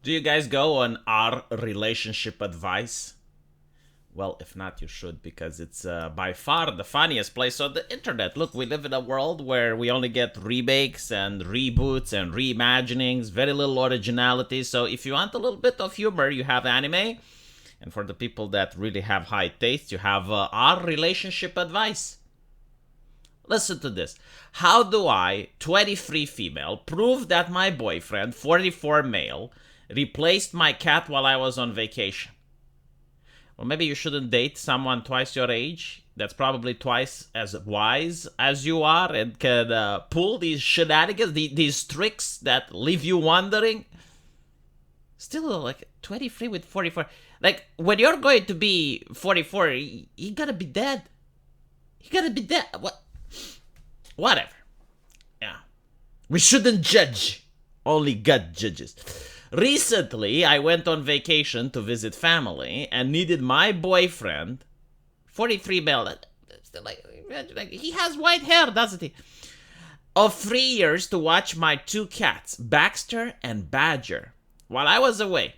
Do you guys go on our relationship advice? Well, if not, you should, because it's by far the funniest place on the internet. Look, we live in a world where we only get remakes and reboots and reimaginings, very little originality. So if you want a little bit of humor, you have anime. And for the people that really have high taste, you have our relationship advice. Listen to this. How do I, 23 female, prove that my boyfriend, 44 male, replaced my cat while I was on vacation? Well, maybe you shouldn't date someone twice your age that's probably twice as wise as you are and can pull these shenanigans, these tricks that leave you wondering. Still, like, 23 with 44. Like, when you're going to be 44, you gotta be dead. You gotta be dead. What? Whatever. Yeah. We shouldn't judge. Only God judges. Recently, I went on vacation to visit family and needed my boyfriend, 43 male, like, he has white hair, doesn't he? Of 3 years to watch my two cats, Baxter and Badger, while I was away.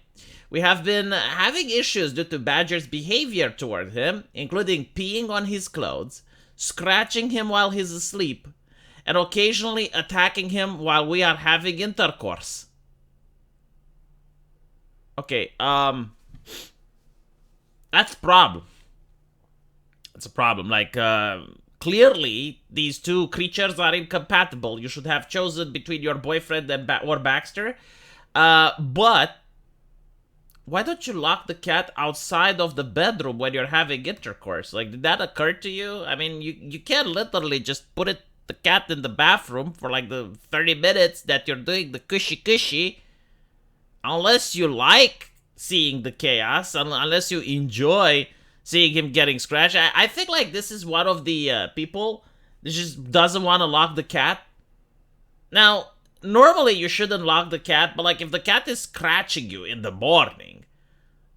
We have been having issues due to Badger's behavior toward him, including peeing on his clothes, scratching him while he's asleep, and occasionally attacking him while we are having intercourse. Okay, that's a problem. That's a problem. Like, clearly, these two creatures are incompatible. You should have chosen between your boyfriend and or Baxter. But why don't you lock the cat outside of the bedroom when you're having intercourse? Like, did that occur to you? I mean, you can't literally just put the cat in the bathroom for like the 30 minutes that you're doing the cushy. Unless you like seeing the chaos, unless you enjoy seeing him getting scratched. I think like this is one of the people that just doesn't want to lock the cat. Now, normally you shouldn't lock the cat, but like if the cat is scratching you in the morning,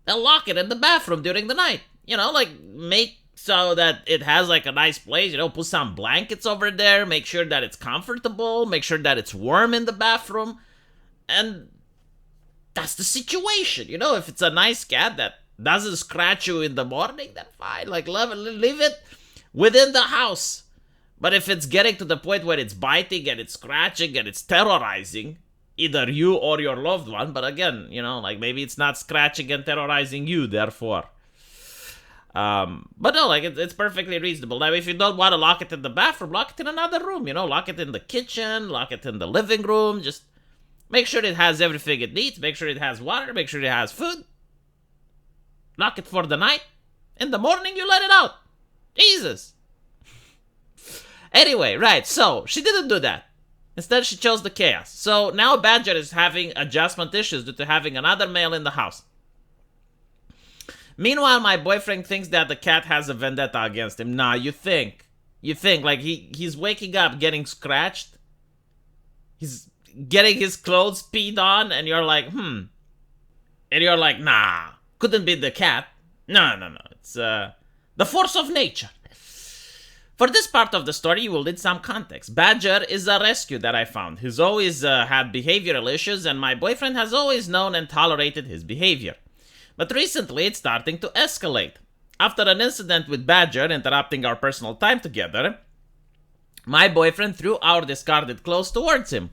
then lock it in the bathroom during the night. You know, like make so that it has like a nice place, you know, put some blankets over there, make sure that it's comfortable, make sure that it's warm in the bathroom, and that's the situation, you know. If it's a nice cat that doesn't scratch you in the morning, then fine. Like, leave it within the house. But if it's getting to the point where it's biting and it's scratching and it's terrorizing either you or your loved one, but again, you know, like maybe it's not scratching and terrorizing you, therefore. But no, like it's perfectly reasonable. Now, if you don't want to lock it in the bathroom, lock it in another room, you know, lock it in the kitchen, lock it in the living room, just make sure it has everything it needs. Make sure it has water. Make sure it has food. Lock it for the night. In the morning, you let it out. Jesus. Anyway, right. So, she didn't do that. Instead, she chose the chaos. So, now Badger is having adjustment issues due to having another male in the house. Meanwhile, my boyfriend thinks that the cat has a vendetta against him. Nah, you think. Like, he's waking up getting scratched. He's getting his clothes peed on, and you're like, And you're like, nah, couldn't be the cat. No. It's the force of nature. For this part of the story, you will need some context. Badger is a rescue that I found. He's always had behavioral issues, and my boyfriend has always known and tolerated his behavior. But recently, it's starting to escalate. After an incident with Badger interrupting our personal time together, my boyfriend threw our discarded clothes towards him,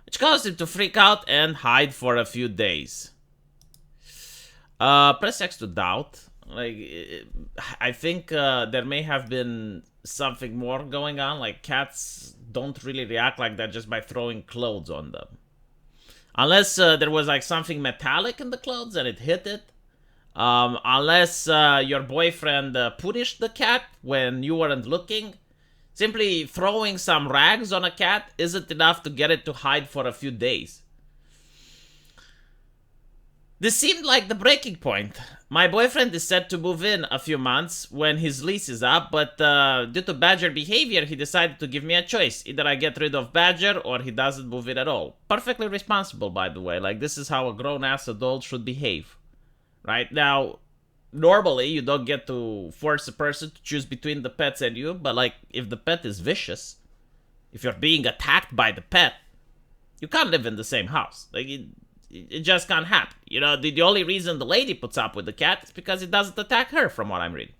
which caused him to freak out and hide for a few days. Press X to doubt. Like, I think there may have been something more going on. Like, cats don't really react like that just by throwing clothes on them. Unless there was like something metallic in the clothes and it hit it. Unless your boyfriend punished the cat when you weren't looking. Simply throwing some rags on a cat isn't enough to get it to hide for a few days. This seemed like the breaking point. My boyfriend is set to move in a few months when his lease is up, but due to Badger behavior, he decided to give me a choice. Either I get rid of Badger or he doesn't move in at all. Perfectly responsible, by the way. Like, this is how a grown-ass adult should behave. Right? Now, normally, you don't get to force a person to choose between the pets and you, but like, if the pet is vicious, if you're being attacked by the pet, you can't live in the same house. Like, it just can't happen. You know, the only reason the lady puts up with the cat is because it doesn't attack her, from what I'm reading.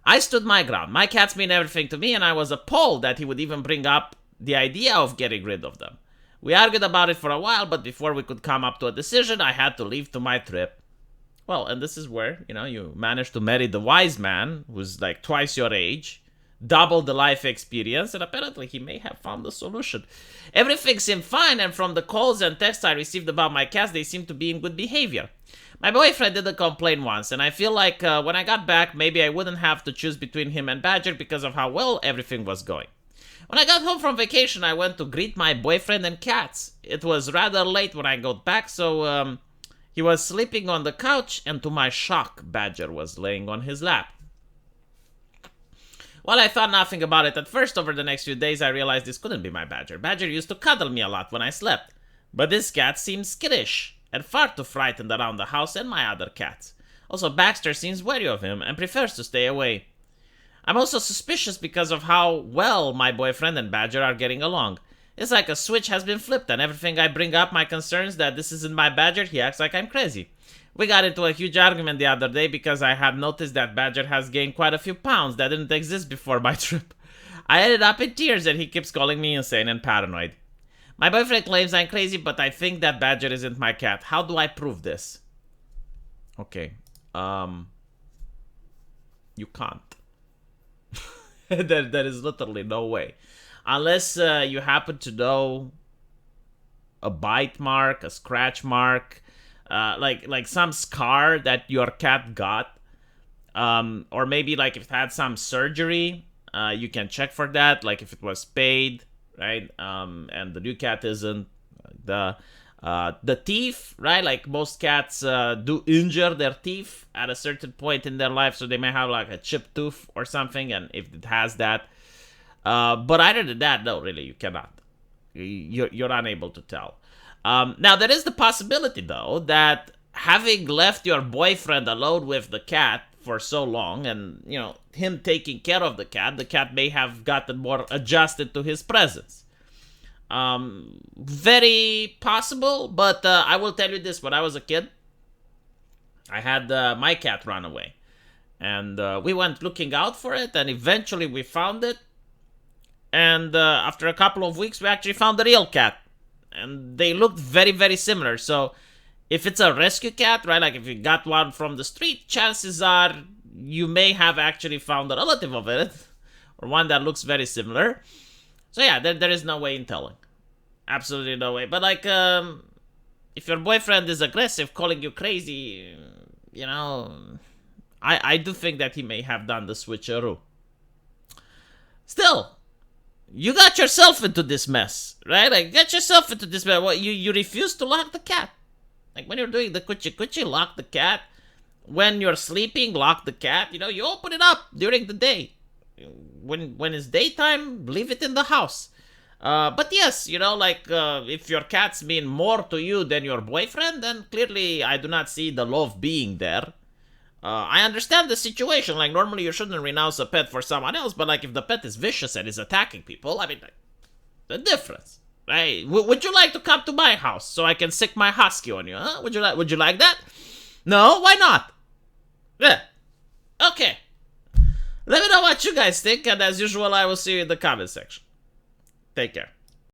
I stood my ground. My cats mean everything to me, and I was appalled that he would even bring up the idea of getting rid of them. We argued about it for a while, but before we could come up to a decision, I had to leave to my trip. Well, and this is where, you know, you managed to marry the wise man, who's like twice your age, double the life experience, and apparently he may have found the solution. Everything seemed fine, and from the calls and texts I received about my cats, they seemed to be in good behavior. My boyfriend didn't complain once, and I feel like when I got back, maybe I wouldn't have to choose between him and Badger because of how well everything was going. When I got home from vacation, I went to greet my boyfriend and cats. It was rather late when I got back, so he was sleeping on the couch, and to my shock, Badger was laying on his lap. While I thought nothing about it at first, over the next few days I realized this couldn't be my Badger. Badger used to cuddle me a lot when I slept. But this cat seems skittish and far too frightened around the house and my other cats. Also, Baxter seems wary of him and prefers to stay away. I'm also suspicious because of how well my boyfriend and Badger are getting along. It's like a switch has been flipped, and everything I bring up my concerns that this isn't my Badger, he acts like I'm crazy. We got into a huge argument the other day because I had noticed that Badger has gained quite a few pounds that didn't exist before my trip. I ended up in tears and he keeps calling me insane and paranoid. My boyfriend claims I'm crazy, but I think that Badger isn't my cat. How do I prove this? Okay. You can't. There is literally no way. Unless you happen to know a bite mark, a scratch mark, like some scar that your cat got, or maybe like if it had some surgery, you can check for that, like if it was spayed, right? And the new cat isn't. The teeth, right? Like most cats do injure their teeth at a certain point in their life, so they may have like a chipped tooth or something, and if it has that, but other than that, no, really, you cannot. You're unable to tell. Now, there is the possibility, though, that having left your boyfriend alone with the cat for so long and, you know, him taking care of the cat may have gotten more adjusted to his presence. Very possible, but I will tell you this. When I was a kid, I had my cat run away. And we went looking out for it, and eventually we found it. And after a couple of weeks, we actually found the real cat. And they looked very, very similar. So if it's a rescue cat, right, like if you got one from the street, chances are you may have actually found a relative of it, or one that looks very similar. So yeah, there is no way in telling. Absolutely no way. But like, if your boyfriend is aggressive, calling you crazy, you know, I do think that he may have done the switcheroo. Still, you got yourself into this mess, right? Like, get yourself into this mess. What, you refuse to lock the cat. Like, when you're doing the kuchi-kuchi, lock the cat. When you're sleeping, lock the cat. You know, you open it up during the day. When it's daytime, leave it in the house. But yes, you know, like, if your cats mean more to you than your boyfriend, then clearly I do not see the love being there. I understand the situation. Like, normally you shouldn't renounce a pet for someone else, but like, if the pet is vicious and is attacking people, I mean, like, the difference, right? Would you like to come to my house so I can sick my husky on you, huh? Would you like that? No? Why not? Yeah. Okay. Let me know what you guys think, and as usual, I will see you in the comment section. Take care.